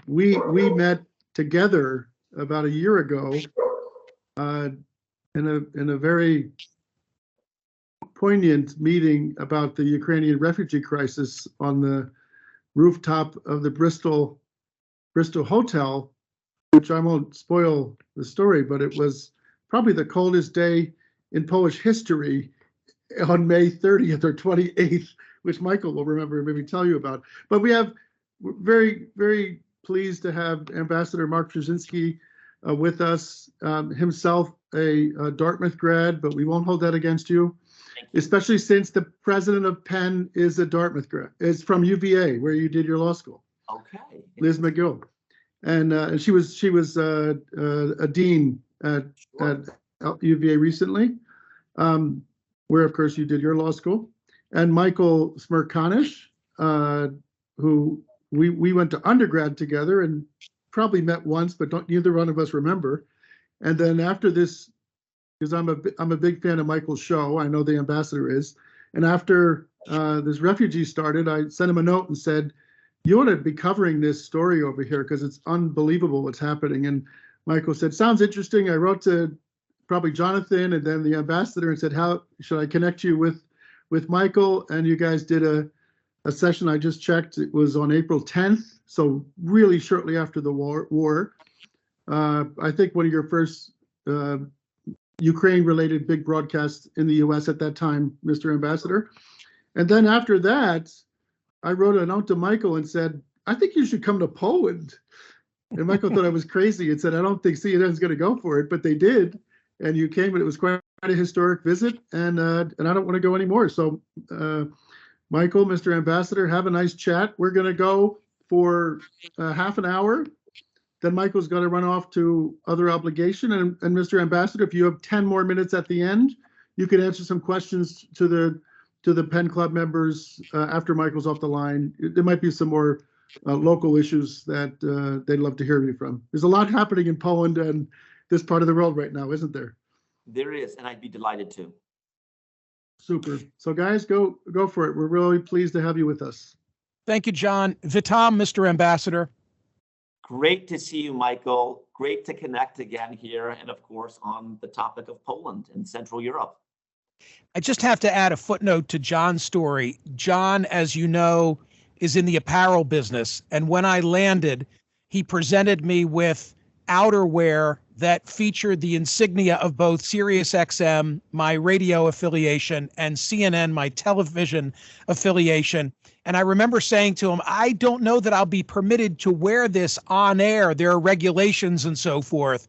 we met together about a year ago in a very poignant meeting about the Ukrainian refugee crisis on the rooftop of the Bristol Hotel, which I won't spoil the story, but it was probably the coldest day in Polish history on May 30th or 28th, which Michael will remember and maybe tell you about. But we're very, very pleased to have Ambassador Mark Brzezinski with us, himself a Dartmouth grad, but we won't hold that against you, especially since the president of Penn is a Dartmouth grad, is from UVA, where you did your law school. Okay. Liz McGill. And she was a dean at UVA recently, where, of course, you did your law school. And Michael Smerconish, who we went to undergrad together and probably met once, but neither one of us remember. And then after this, because I'm a big fan of Michael's show, I know the ambassador is. And after this refugee started, I sent him a note and said, you ought to be covering this story over here because it's unbelievable what's happening. And Michael said, sounds interesting. I wrote to probably Jonathan and then the ambassador and said, how should I connect you with Michael? And you guys did a session. I just checked. It was on April 10th. So really shortly after the war. I think one of your first Ukraine-related big broadcasts in the US at that time, Mr. Ambassador. And then after that, I wrote a note to Michael and said, I think you should come to Poland. And Michael thought I was crazy and said, I don't think CNN's going to go for it, but they did. And you came and it was quite a historic visit. And I don't want to go anymore. So Michael, Mr. Ambassador, have a nice chat. We're going to go for half an hour. Then Michael's got to run off to other obligation. And Mr. Ambassador, if you have 10 more minutes at the end, you can answer some questions to the Penn Club members after Michael's off the line. There might be some more local issues that they'd love to hear you from. There's a lot happening in Poland and this part of the world right now, isn't there? There is, and I'd be delighted to. Super. So guys, go for it. We're really pleased to have you with us. Thank you, John. Vitam, Mr. Ambassador. Great to see you, Michael. Great to connect again here, and of course on the topic of Poland and Central Europe. I just have to add a footnote to John's story. John, as you know, is in the apparel business. And when I landed, he presented me with outerwear that featured the insignia of both SiriusXM, my radio affiliation, and CNN, my television affiliation. And I remember saying to him, I don't know that I'll be permitted to wear this on air. There are regulations and so forth.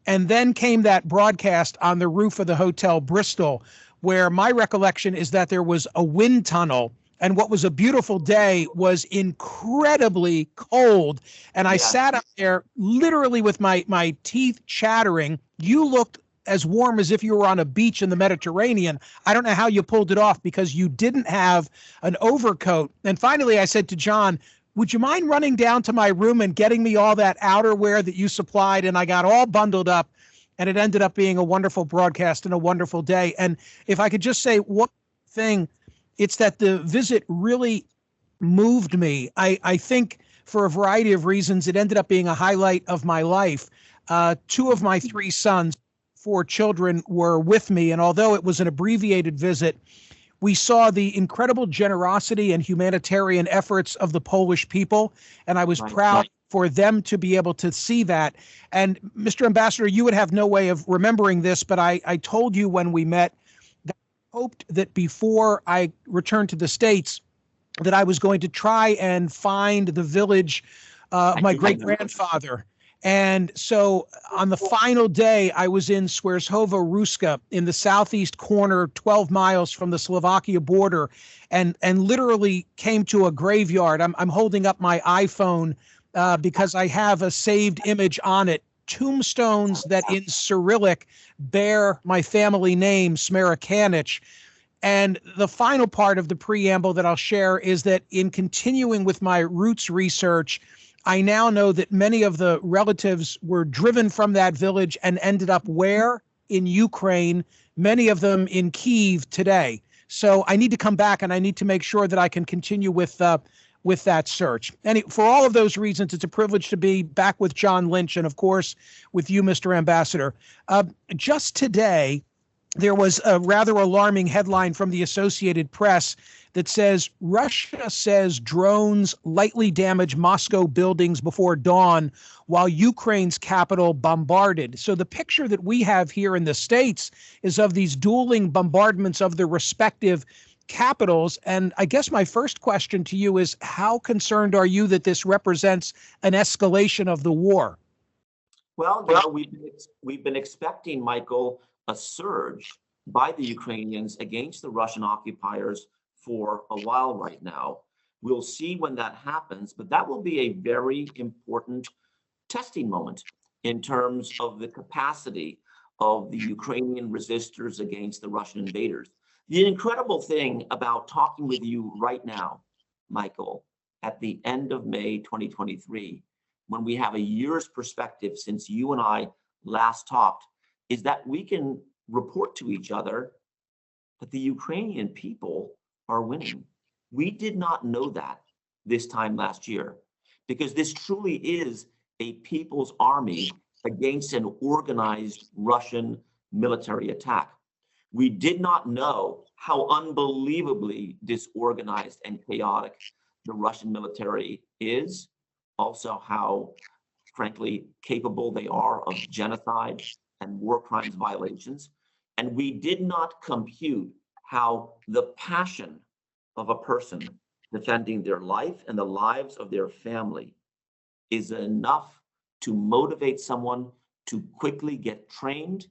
And then came that broadcast on the roof of the Hotel Bristol, where my recollection is that there was a wind tunnel. And what was a beautiful day was incredibly cold. And I sat up there literally with my teeth chattering. You looked as warm as if you were on a beach in the Mediterranean. I don't know how you pulled it off because you didn't have an overcoat. And finally, I said to John, would you mind running down to my room and getting me all that outerwear that you supplied? And I got all bundled up, and it ended up being a wonderful broadcast and a wonderful day. And if I could just say one thing, it's that the visit really moved me. I think for a variety of reasons, it ended up being a highlight of my life. 2 of my 3 sons, 4 children were with me. And although it was an abbreviated visit, we saw the incredible generosity and humanitarian efforts of the Polish people. And I was proud for them to be able to see that. And Mr. Ambassador, you would have no way of remembering this, but I told you when we met that I hoped that before I returned to the States, that I was going to try and find the village of my great-grandfather. And so on the final day, I was in Swerzowa Ruska in the southeast corner, 12 miles from the Slovakia border, and literally came to a graveyard. I'm holding up my iPhone because I have a saved image on it. Tombstones that in Cyrillic bear my family name, Smerconish. And the final part of the preamble that I'll share is that in continuing with my roots research, I now know that many of the relatives were driven from that village and ended up where? In Ukraine, many of them in Kyiv today. So I need to come back and I need to make sure that I can continue with with that search. And for all of those reasons, it's a privilege to be back with John Lynch and, of course, with you, Mr. Ambassador. Just today, there was a rather alarming headline from the Associated Press that says Russia says drones lightly damage Moscow buildings before dawn while Ukraine's capital bombarded. So the picture that we have here in the States is of these dueling bombardments of the respective capitals. And I guess my first question to you is, how concerned are you that this represents an escalation of the war? Well, we've been expecting, Michael, a surge by the Ukrainians against the Russian occupiers for a while right now. We'll see when that happens, but that will be a very important testing moment in terms of the capacity of the Ukrainian resistors against the Russian invaders. The incredible thing about talking with you right now, Michael, at the end of May 2023, when we have a year's perspective since you and I last talked, is that we can report to each other that the Ukrainian people are winning. We did not know that this time last year, because this truly is a people's army against an organized Russian military attack. We did not know how unbelievably disorganized and chaotic the Russian military is, also how, frankly, capable they are of genocide and war crimes violations. And we did not compute how the passion of a person defending their life and the lives of their family is enough to motivate someone to quickly get trained,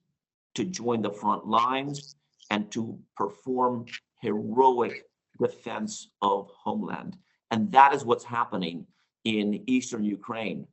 to join the front lines, and to perform heroic defense of homeland. And that is what's happening in eastern Ukraine.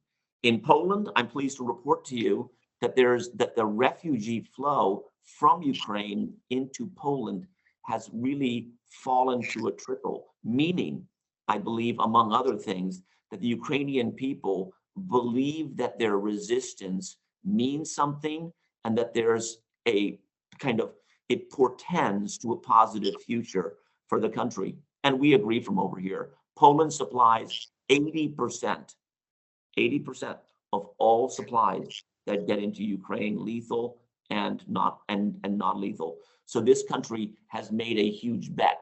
In Poland, I'm pleased to report to you that the refugee flow from Ukraine into Poland has really fallen to a trickle, meaning, I believe, among other things, that the Ukrainian people believe that their resistance means something and that there's a kind of, it portends to a positive future for the country. And we agree from over here. Poland supplies 80% of all supplies that get into Ukraine, lethal and non-lethal. So this country has made a huge bet.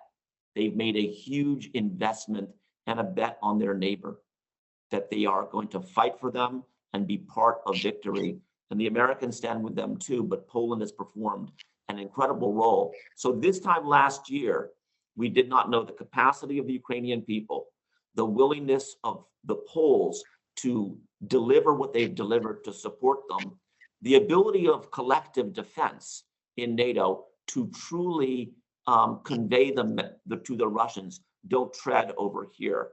They've made a huge investment and a bet on their neighbor that they are going to fight for them and be part of victory. And the Americans stand with them too, but Poland has performed an incredible role. So this time last year, we did not know the capacity of the Ukrainian people, the willingness of the Poles to deliver what they've delivered to support them, the ability of collective defense in NATO to truly convey them to the Russians, don't tread over here.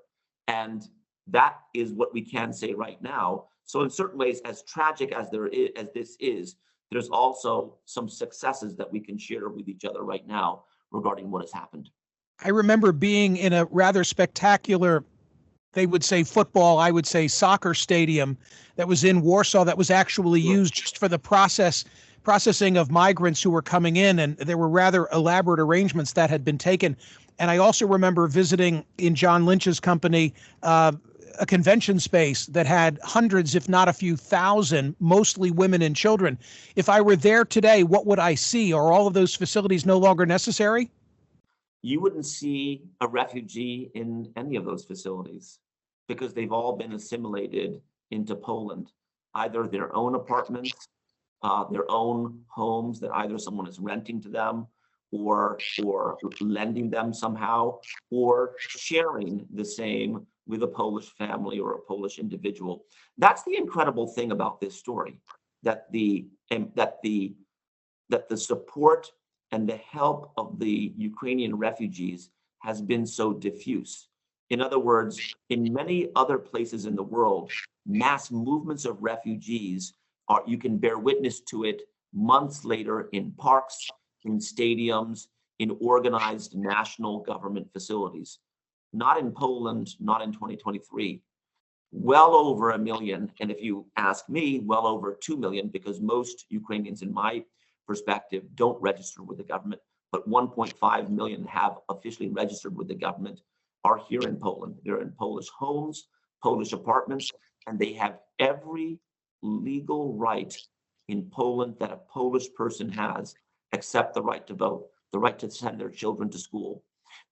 And that is what we can say right now. So in certain ways, as tragic as this is, there's also some successes that we can share with each other right now regarding what has happened. I remember being in a rather spectacular, they would say football, I would say soccer stadium that was in Warsaw that was actually used just for the processing of migrants who were coming in. And there were rather elaborate arrangements that had been taken. And I also remember visiting in John Lynch's company, a convention space that had hundreds, if not a few thousand, mostly women and children. If I were there today, what would I see? Are all of those facilities no longer necessary? You wouldn't see a refugee in any of those facilities because they've all been assimilated into Poland, either their own apartments, their own homes that either someone is renting to them or lending them somehow, or sharing the same with a Polish family or a Polish individual. That's the incredible thing about this story, that the support and the help of the Ukrainian refugees has been so diffuse. In other words, in many other places in the world, mass movements of refugees you can bear witness to it months later in parks, in stadiums, in organized national government facilities. Not in Poland, not in 2023. Well over 1 million, and if you ask me, well over 2 million, because most Ukrainians, in my perspective, don't register with the government, but 1.5 million have officially registered with the government. are here in Poland. They're in Polish homes, Polish apartments, and they have every legal right in Poland that a Polish person has, except the right to vote, the right to send their children to school,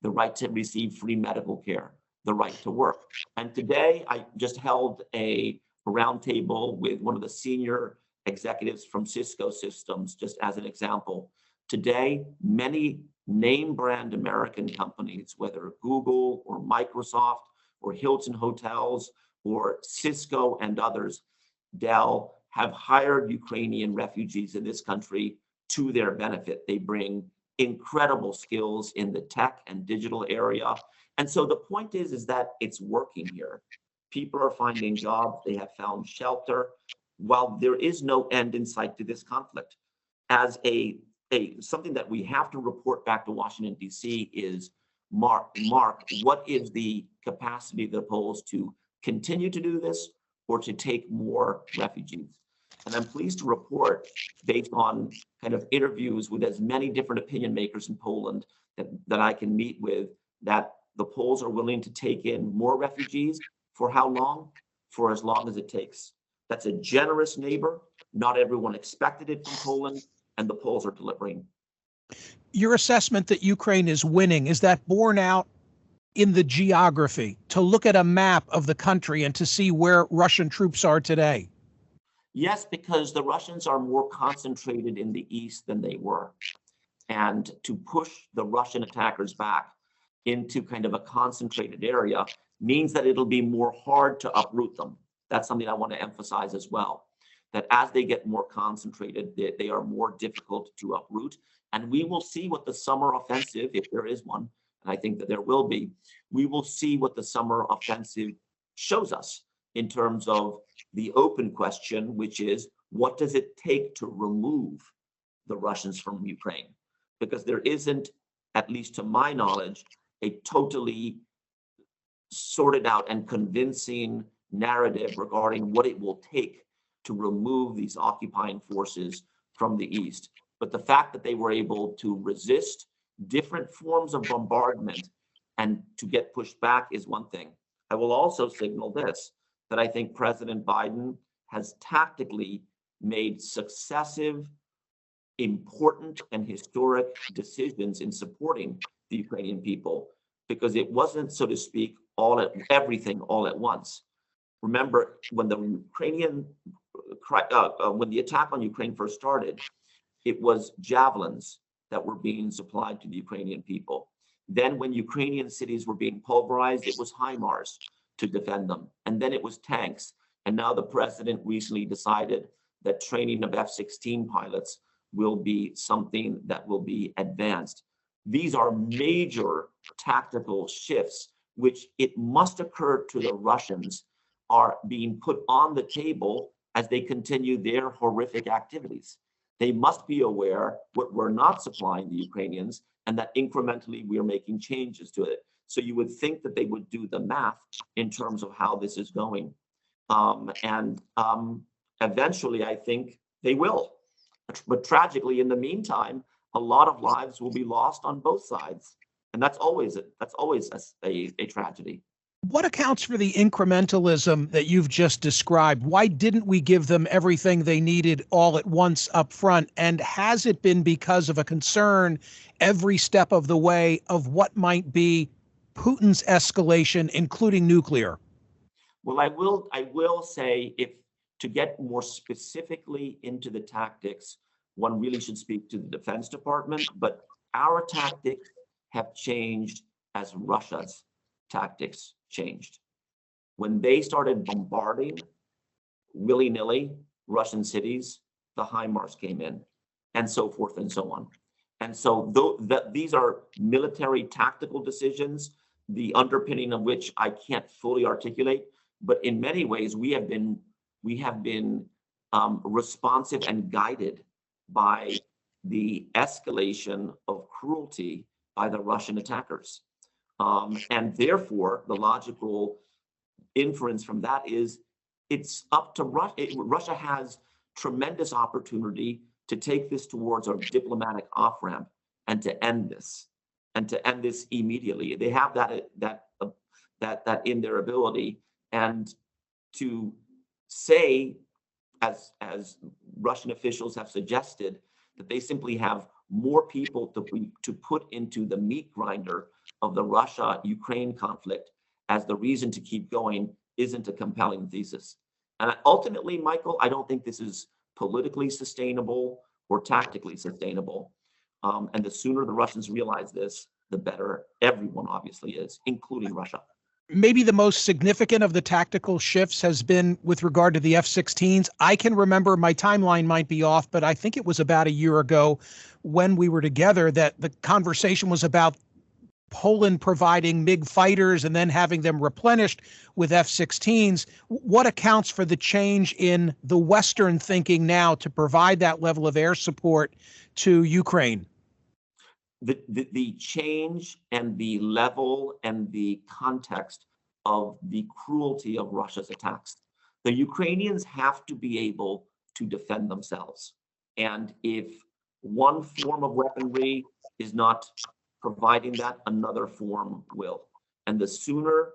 the right to receive free medical care, the right to work. And today I just held a roundtable with one of the senior executives from Cisco Systems, just as an example. Today, many name brand American companies, whether Google or Microsoft or Hilton Hotels or Cisco and others, Dell, have hired Ukrainian refugees in this country to their benefit. They bring incredible skills in the tech and digital area. And so the point is that it's working here. People are finding jobs, they have found shelter, while there is no end in sight to this conflict. As something that we have to report back to Washington, D.C. is, Mark, what is the capacity of the Poles to continue to do this or to take more refugees? And I'm pleased to report, based on kind of interviews with as many different opinion makers in Poland that I can meet with, that the Poles are willing to take in more refugees. For how long? For as long as it takes. That's a generous neighbor. Not everyone expected it from Poland, and the Poles are delivering. Your assessment that Ukraine is winning, is that borne out in the geography, to look at a map of the country and to see where Russian troops are today? Yes, because the Russians are more concentrated in the east than they were. And to push the Russian attackers back into kind of a concentrated area means that it'll be more hard to uproot them. That's something I want to emphasize as well, that as they get more concentrated, they are more difficult to uproot. And we will see what the summer offensive, if there is one, and I think that there will be, we will see what the summer offensive shows us in terms of the open question, which is, what does it take to remove the Russians from Ukraine? Because there isn't, at least to my knowledge, a totally sorted out and convincing narrative regarding what it will take to remove these occupying forces from the east. But the fact that they were able to resist different forms of bombardment and to get pushed back is one thing. I will also signal this, that I think President Biden has tactically made successive, important, and historic decisions in supporting the Ukrainian people, because it wasn't, so to speak, everything all at once. Remember, when the attack on Ukraine first started, it was javelins that were being supplied to the Ukrainian people. Then when Ukrainian cities were being pulverized, it was HIMARS to defend them. And then it was tanks. And now the president recently decided that training of F-16 pilots will be something that will be advanced. These are major tactical shifts, which it must occur to the Russians are being put on the table as they continue their horrific activities. They must be aware what we're not supplying the Ukrainians, and that incrementally we are making changes to it. So you would think that they would do the math in terms of how this is going. Eventually, I think they will. But tragically, in the meantime, a lot of lives will be lost on both sides. And that's always a tragedy. What accounts for the incrementalism that you've just described? Why didn't we give them everything they needed all at once up front? And has it been because of a concern every step of the way of what might be Putin's escalation, including nuclear? Well, I will say, if to get more specifically into the tactics, one really should speak to the Defense Department, but our tactics have changed as Russia's tactics changed. When they started bombarding willy-nilly Russian cities, the HIMARS came in, and so forth and so on. And so these are military tactical decisions, the underpinning of which I can't fully articulate, but in many ways we have been responsive and guided by the escalation of cruelty by the Russian attackers. And therefore, the logical inference from that is it's up to Russia. Russia has tremendous opportunity to take this towards a diplomatic off-ramp and to end this immediately. They have that that in their ability, and to say, as Russian officials have suggested, that they simply have more people to put into the meat grinder of the Russia-Ukraine conflict as the reason to keep going isn't a compelling thesis. And ultimately, Michael, I don't think this is politically sustainable or tactically sustainable. And the sooner the Russians realize this, the better everyone obviously is, including Russia. Maybe the most significant of the tactical shifts has been with regard to the F-16s. I can remember, my timeline might be off, but I think it was about a year ago when we were together that the conversation was about Poland providing MiG fighters and then having them replenished with F-16s. What accounts for the change in the Western thinking now to provide that level of air support to Ukraine? The change and the level and the context of the cruelty of Russia's attacks. The Ukrainians have to be able to defend themselves. And if one form of weaponry is not providing that, another form will. And the sooner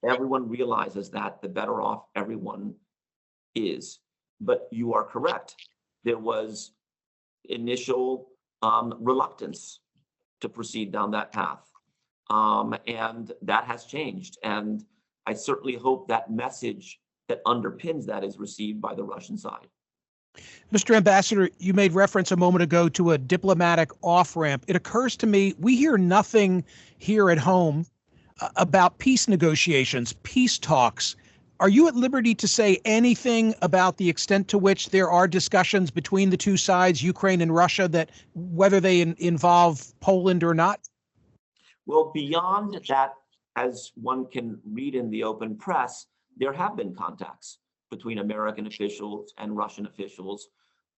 everyone realizes that, the better off everyone is. But you are correct. There was initial reluctance to proceed down that path. And that has changed. And I certainly hope that message that underpins that is received by the Russian side. Mr. Ambassador, you made reference a moment ago to a diplomatic off-ramp. It occurs to me, we hear nothing here at home about peace negotiations, peace talks. Are you at liberty to say anything about the extent to which there are discussions between the two sides, Ukraine and Russia, that whether they involve Poland or not? Well, beyond that, as one can read in the open press, there have been contacts between American officials and Russian officials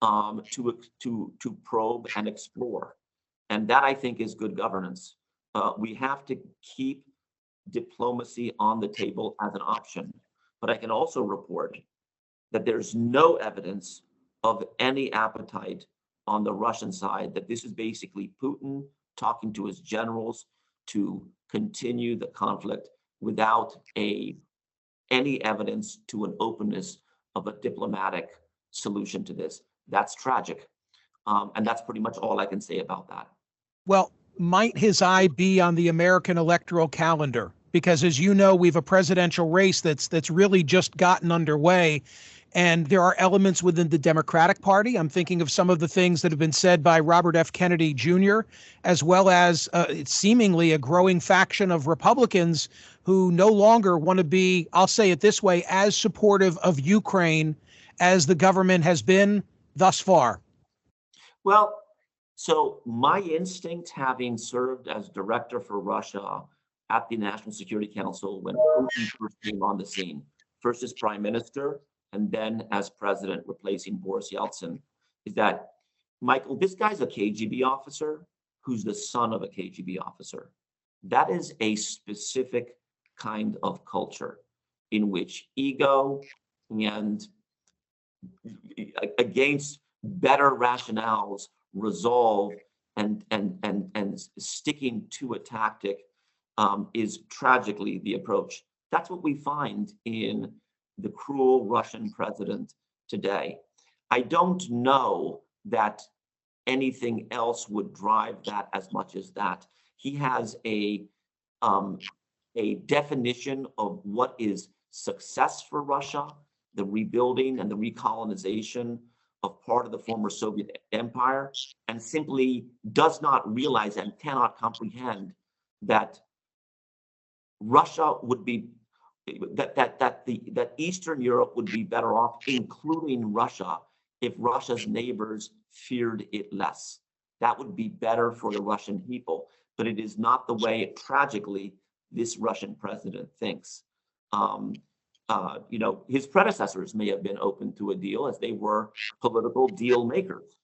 to probe and explore. And that, I think, is good governance. We have to keep diplomacy on the table as an option. But I can also report that there's no evidence of any appetite on the Russian side, that this is basically Putin talking to his generals to continue the conflict without any evidence to an openness of a diplomatic solution to this. That's tragic. And that's pretty much all I can say about that. Well, might his eye be on the American electoral calendar? Because, as you know, we have a presidential race that's really just gotten underway. And there are elements within the Democratic Party. I'm thinking of some of the things that have been said by Robert F. Kennedy Jr., as well as seemingly a growing faction of Republicans who no longer want to be, I'll say it this way, as supportive of Ukraine as the government has been thus far. Well, so my instinct, having served as director for Russia at the National Security Council when Putin first came on the scene, first as prime minister and then as president, replacing Boris Yeltsin, is that, Michael, this guy's a KGB officer who's the son of a KGB officer. That is a specific kind of culture in which ego and against better rationales resolve and sticking to a tactic is tragically the approach. That's what we find in the cruel Russian president today. I don't know that anything else would drive that as much as that. He has a definition of what is success for Russia, the rebuilding and the recolonization of part of the former Soviet empire, and simply does not realize and cannot comprehend that Russia would be, that Eastern Europe would be better off, including Russia, if Russia's neighbors feared it less. That would be better for the Russian people, but it is not the way, tragically, this Russian president thinks. His predecessors may have been open to a deal as they were political deal makers.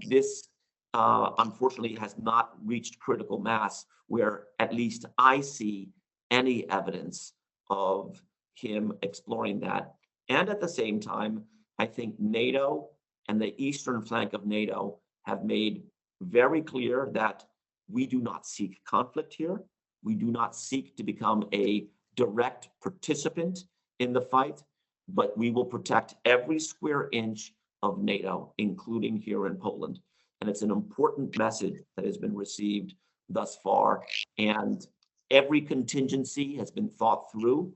This, unfortunately, has not reached critical mass where at least I see any evidence of him exploring that. And at the same time, I think NATO and the eastern flank of NATO have made very clear that we do not seek conflict here. We do not seek to become a direct participant in the fight, but we will protect every square inch of NATO, including here in Poland. And it's an important message that has been received thus far. And every contingency has been thought through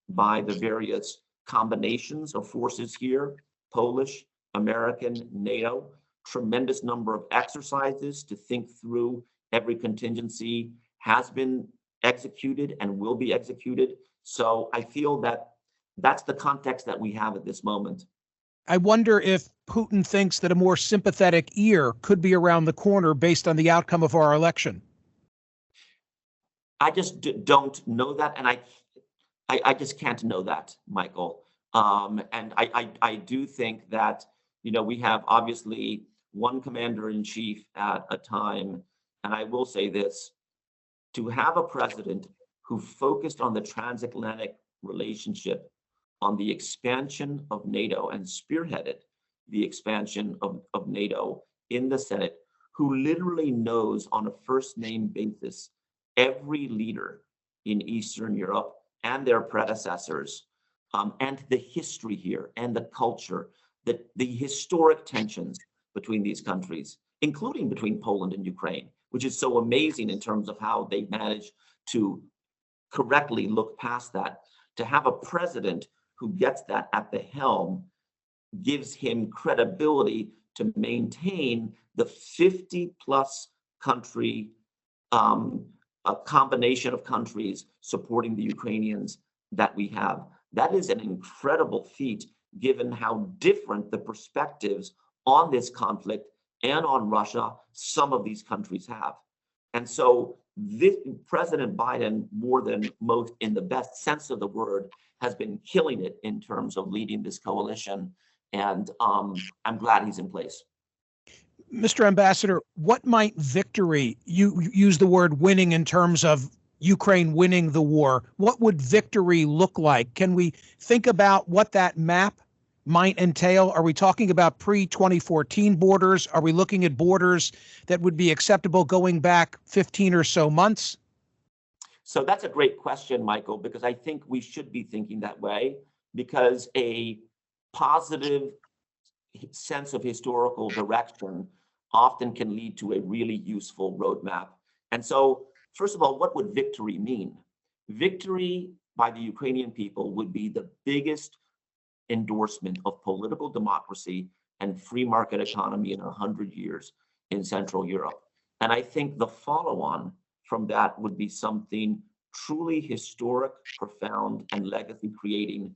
by the various combinations of forces here, Polish, American, NATO, tremendous number of exercises to think through every contingency has been executed and will be executed. So I feel that that's the context that we have at this moment. I wonder if Putin thinks that a more sympathetic ear could be around the corner based on the outcome of our election. I just don't know that, and I just can't know that, Michael. And I do think that, we have obviously one commander-in-chief at a time, and I will say this, to have a president who focused on the transatlantic relationship, on the expansion of NATO and spearheaded the expansion of NATO in the Senate, who literally knows on a first name basis every leader in Eastern Europe and their predecessors, and the history here and the culture, the historic tensions between these countries, including between Poland and Ukraine, which is so amazing in terms of how they managed to correctly look past that. To have a president who gets that at the helm gives him credibility to maintain the 50 plus country, a combination of countries supporting the Ukrainians that we have. That is an incredible feat, given how different the perspectives on this conflict and on Russia some of these countries have. And so this President Biden, more than most in the best sense of the word, has been killing it in terms of leading this coalition. And I'm glad he's in place. Mr. Ambassador, what might victory, you use the word winning in terms of Ukraine winning the war, what would victory look like? Can we think about what that map might entail? Are we talking about pre-2014 borders? Are we looking at borders that would be acceptable going back 15 or so months? So that's a great question, Michael, because I think we should be thinking that way, because a positive sense of historical direction often can lead to a really useful roadmap. And so, first of all, what would victory mean? Victory by the Ukrainian people would be the biggest endorsement of political democracy and free market economy in 100 years in Central Europe. And I think the follow-on from that would be something truly historic, profound, and legacy creating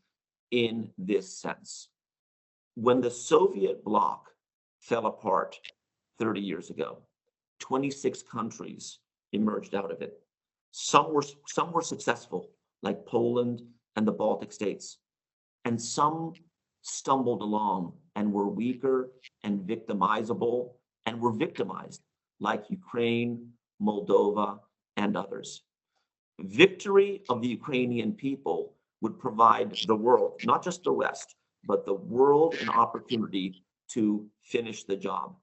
in this sense. When the Soviet bloc fell apart 30 years ago, 26 countries emerged out of it. Some were successful, like Poland and the Baltic states, and some stumbled along and were weaker and victimizable and were victimized, like Ukraine, Moldova, and others. Victory of the Ukrainian people would provide the world, not just the West, but the world, an opportunity to finish the job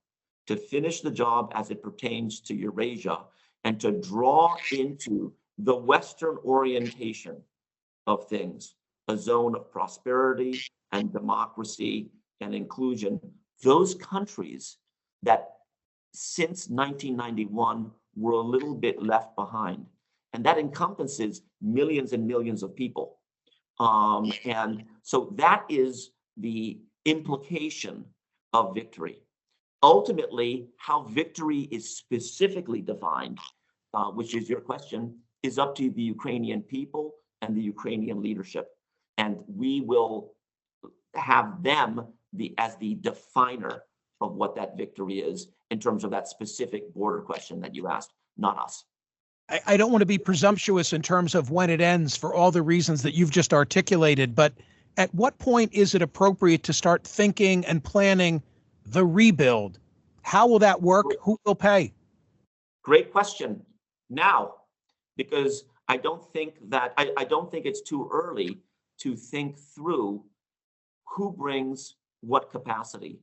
as it pertains to Eurasia, and to draw into the Western orientation of things, a zone of prosperity and democracy and inclusion. Those countries that since 1991 were a little bit left behind. And that encompasses millions and millions of people. And so that is the implication of victory. Ultimately, how victory is specifically defined, which is your question, is up to the Ukrainian people and the Ukrainian leadership. And we will have them as the definer of what that victory is in terms of that specific border question that you asked, not us. I don't want to be presumptuous in terms of when it ends for all the reasons that you've just articulated, but at what point is it appropriate to start thinking and planning the rebuild? How will that work? Who will pay? Great question. Now, because I don't think it's too early to think through who brings what capacity.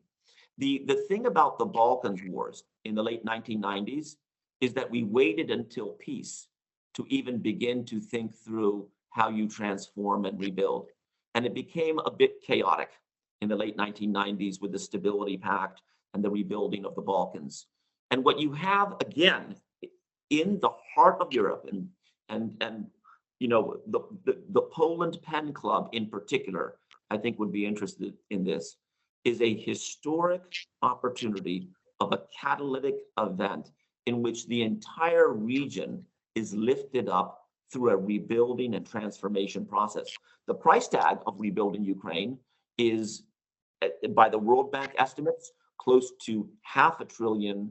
The thing about the Balkans wars in the late 1990s is that we waited until peace to even begin to think through how you transform and rebuild. And it became a bit chaotic in the late 1990s with the Stability Pact and the rebuilding of the Balkans. And what you have again in the heart of Europe, and you know, the Poland Penn Club in particular, I think would be interested in this, is a historic opportunity of a catalytic event in which the entire region is lifted up through a rebuilding and transformation process. The price tag of rebuilding Ukraine is, by the World Bank estimates, close to $500 billion,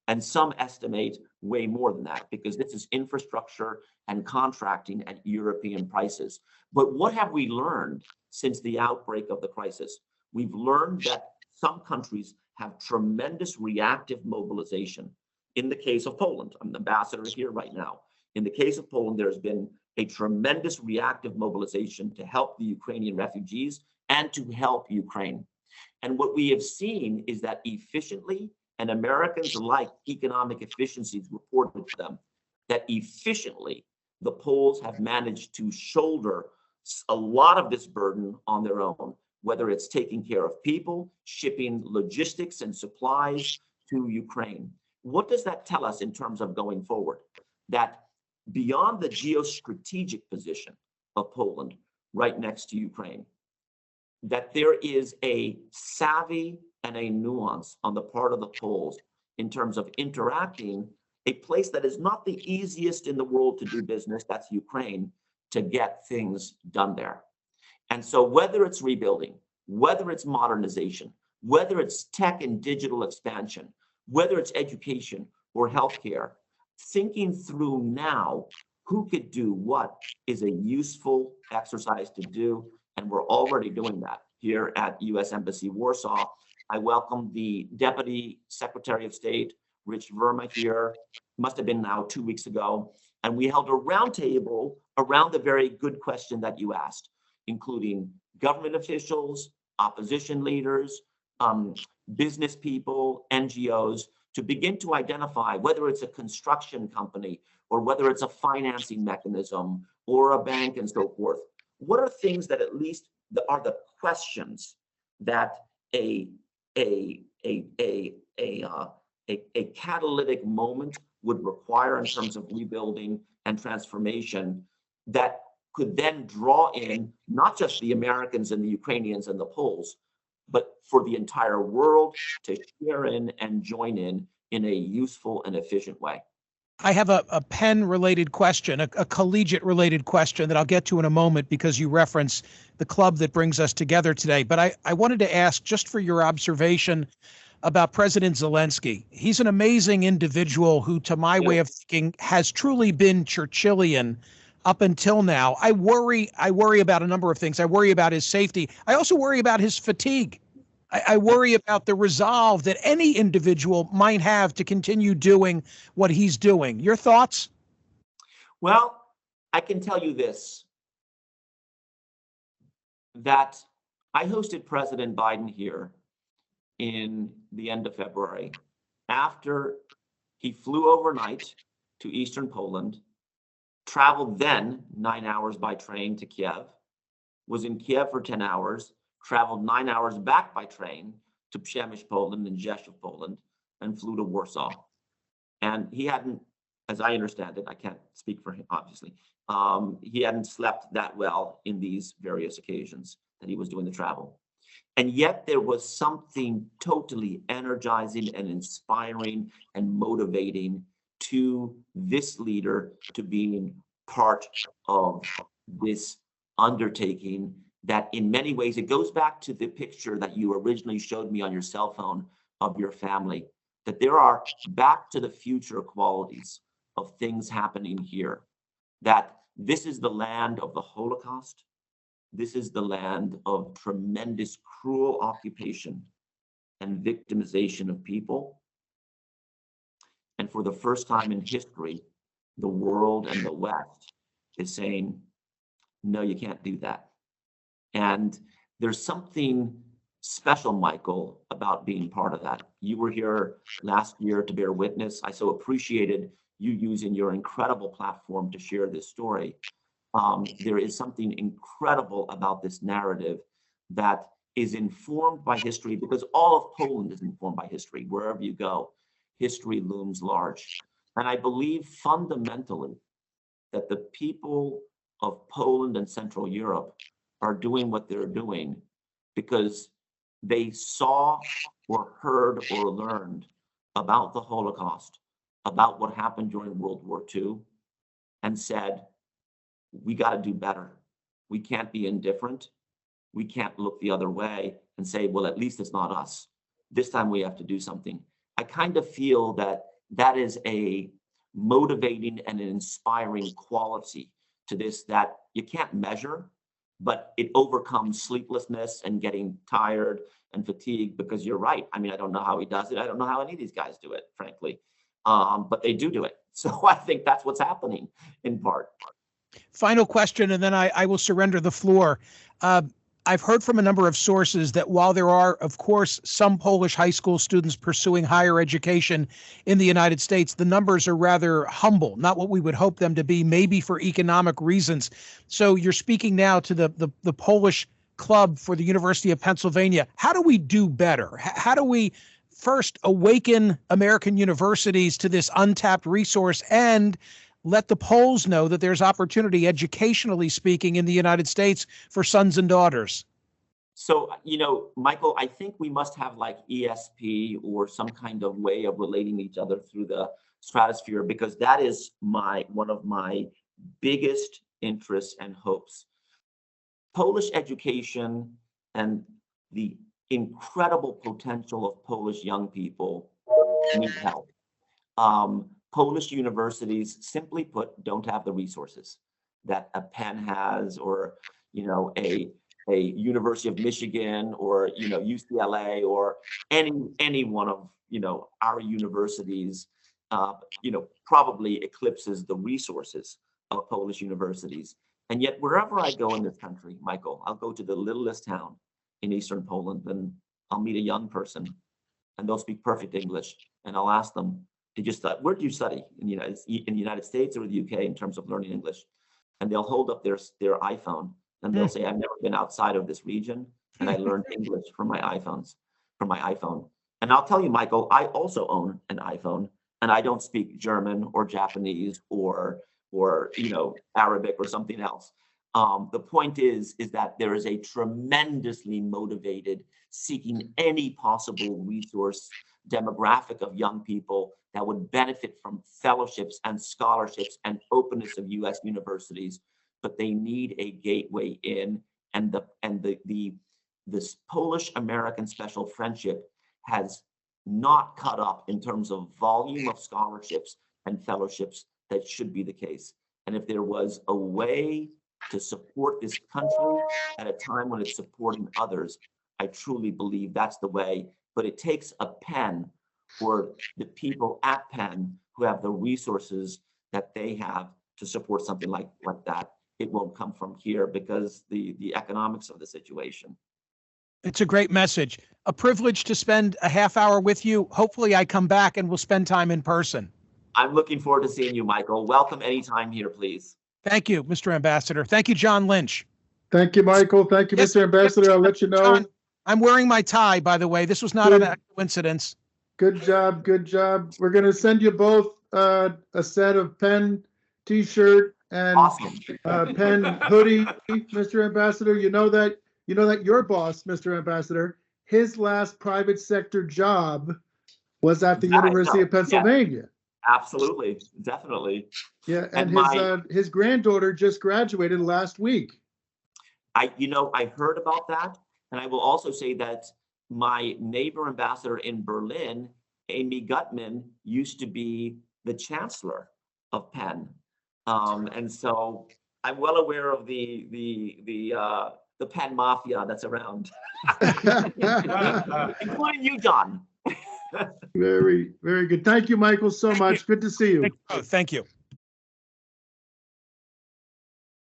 and some estimate way more than that, because this is infrastructure and contracting at European prices. But what have we learned since the outbreak of the crisis? We've learned that some countries have tremendous reactive mobilization. In the case of Poland, I'm the ambassador here right now. In the case of Poland, there's been a tremendous reactive mobilization to help the Ukrainian refugees and to help Ukraine. And what we have seen is that efficiently, and Americans like economic efficiencies reported to them, that efficiently the Poles have managed to shoulder a lot of this burden on their own, whether it's taking care of people, shipping logistics and supplies to Ukraine. What does that tell us in terms of going forward? That beyond the geostrategic position of Poland right next to Ukraine, that there is a savvy and a nuance on the part of the Poles in terms of interacting a place that is not the easiest in the world to do business, that's Ukraine, to get things done there. And so whether it's rebuilding, whether it's modernization, whether it's tech and digital expansion, whether it's education or healthcare, thinking through now who could do what is a useful exercise to do. And we're already doing that here at U.S. Embassy Warsaw. I welcome the Deputy Secretary of State, Rich Verma, here, must have been now 2 weeks ago. And we held a roundtable around the very good question that you asked, including government officials, opposition leaders, business people, NGOs, to begin to identify whether it's a construction company or whether it's a financing mechanism or a bank and so forth. What are things that at least are the questions that a catalytic moment would require in terms of rebuilding and transformation that could then draw in not just the Americans and the Ukrainians and the Poles, but for the entire world to share in and join in a useful and efficient way? I have a Penn-related question, a collegiate-related question that I'll get to in a moment because you reference the club that brings us together today. But I wanted to ask, just for your observation, about President Zelensky. He's an amazing individual who, to my way of thinking, has truly been Churchillian up until now. I worry about a number of things. I worry about his safety. I also worry about his fatigue. I worry about the resolve that any individual might have to continue doing what he's doing. Your thoughts? Well, I can tell you this, that I hosted President Biden here in the end of February, after he flew overnight to Eastern Poland, traveled then 9 hours by train to Kiev, was in Kiev for 10 hours, traveled 9 hours back by train to Przemyśl, Poland, and Rzeszów, Poland, and flew to Warsaw. And he hadn't, as I understand it, I can't speak for him, obviously, he hadn't slept that well in these various occasions that he was doing the travel. And yet there was something totally energizing and inspiring and motivating to this leader to being part of this undertaking that in many ways, it goes back to the picture that you originally showed me on your cell phone of your family, that there are back to the future qualities of things happening here, that this is the land of the Holocaust. This is the land of tremendous cruel occupation and victimization of people. And for the first time in history, the world and the West is saying, no, you can't do that. And there's something special, Michael, about being part of that. You were here last year to bear witness. I so appreciated you using your incredible platform to share this story. There is something incredible about this narrative that is informed by history, because all of Poland is informed by history. Wherever you go, history looms large. And I believe fundamentally that the people of Poland and Central Europe are doing what they're doing because they saw or heard or learned about the Holocaust, about what happened during World War II, and said, we got to do better. We can't be indifferent. We can't look the other way and say, well, at least it's not us. This time we have to do something. I kind of feel that that is a motivating and an inspiring quality to this that you can't measure, but it overcomes sleeplessness and getting tired and fatigued, because you're right. I mean, I don't know how he does it. I don't know how any of these guys do it, frankly, but they do it. So I think that's what's happening in part. Final question, and then I will surrender the floor. I've heard from a number of sources that while there are, of course, some Polish high school students pursuing higher education in the United States, the numbers are rather humble, not what we would hope them to be, maybe for economic reasons. So you're speaking now to the Polish club for the University of Pennsylvania. How do we do better? How do we first awaken American universities to this untapped resource and let the Poles know that there's opportunity, educationally speaking, in the United States for sons and daughters? So, Michael, I think we must have like ESP or some kind of way of relating each other through the stratosphere, because that is one of my biggest interests and hopes. Polish education and the incredible potential of Polish young people need help. Polish universities, simply put, don't have the resources that a Penn has, or a University of Michigan, or UCLA, or any one of our universities. Probably eclipses the resources of Polish universities. And yet, wherever I go in this country, Michael, I'll go to the littlest town in Eastern Poland, and I'll meet a young person, and they'll speak perfect English, and I'll ask them, where do you study in the United States or the UK in terms of learning English? And they'll hold up their iPhone, and they'll say, I've never been outside of this region, and I learned English from my iPhone. And I'll tell you, Michael, I also own an iPhone, and I don't speak German or Japanese or Arabic or something else. The point is that there is a tremendously motivated, seeking any possible resource demographic of young people that would benefit from fellowships and scholarships and openness of U.S. universities, but they need a gateway in. And this Polish-American special friendship has not caught up in terms of volume of scholarships and fellowships that should be the case. And if there was a way to support this country at a time when it's supporting others, I truly believe that's the way. But it takes a Penn, or the people at Penn who have the resources that they have to support something like that. It won't come from here because the economics of the situation. It's a great message. A privilege to spend a half hour with you. Hopefully I come back and we'll spend time in person. I'm looking forward to seeing you, Michael. Welcome anytime here, please. Thank you, Mr. Ambassador. Thank you, John Lynch. Thank you, Michael. Thank you, Mr. Ambassador. I'll let you know. John, I'm wearing my tie, by the way. This was not a coincidence. Good job. Good job. We're going to send you both a set of Penn t-shirt and awesome. Penn hoodie, Mr. Ambassador. You know that your boss, Mr. Ambassador, his last private sector job was at the University of Pennsylvania. Yeah. Absolutely, definitely. Yeah, and his granddaughter just graduated last week. I heard about that, and I will also say that my neighbor ambassador in Berlin, Amy Gutmann, used to be the chancellor of Penn, and so I'm well aware of the Penn mafia that's around, including you, John. Very, very good. Thank you, Michael, so much. Good to see you. Thank you.